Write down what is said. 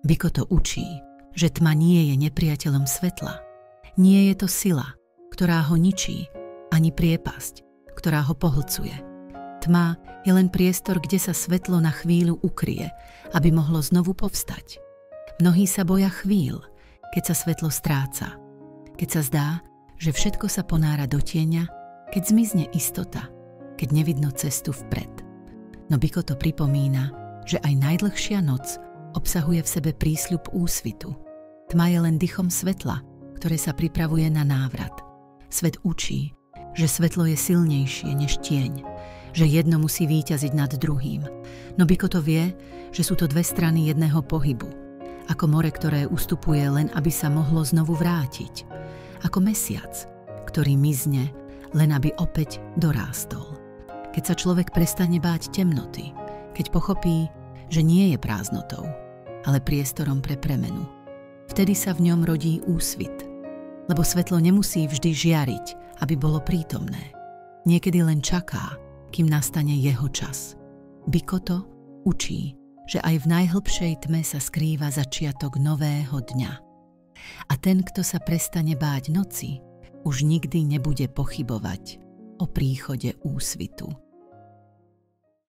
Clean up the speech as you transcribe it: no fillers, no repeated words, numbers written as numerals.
Biko to učí, že tma nie je nepriateľom svetla. Nie je to sila, ktorá ho ničí, ani priepasť, ktorá ho pohlcuje. Tma je len priestor, kde sa svetlo na chvíľu ukrie, aby mohlo znovu povstať. Mnohí sa boja chvíľ, keď sa svetlo stráca. Keď sa zdá, že všetko sa ponára do tieňa, keď zmizne istota, keď nevidno cestu vpred. No Biko to pripomína, že aj najdlhšia noc obsahuje v sebe prísľub úsvitu. Tma je len dychom svetla, ktoré sa pripravuje na návrat. Svet učí, že svetlo je silnejšie než tieň, že jedno musí víťaziť nad druhým. No Biko to vie, že sú to dve strany jedného pohybu, ako more, ktoré ustupuje len, aby sa mohlo znovu vrátiť, ako mesiac, ktorý mizne, len aby opäť dorástol. Keď sa človek prestane báť temnoty, keď pochopí, že nie je prázdnotou, ale priestorom pre premenu, vtedy sa v ňom rodí úsvit. Lebo svetlo nemusí vždy žiariť, aby bolo prítomné. Niekedy len čaká, kým nastane jeho čas. Biko to učí, že aj v najhlbšej tme sa skrýva začiatok nového dňa. A ten, kto sa prestane báť noci, už nikdy nebude pochybovať o príchode úsvitu.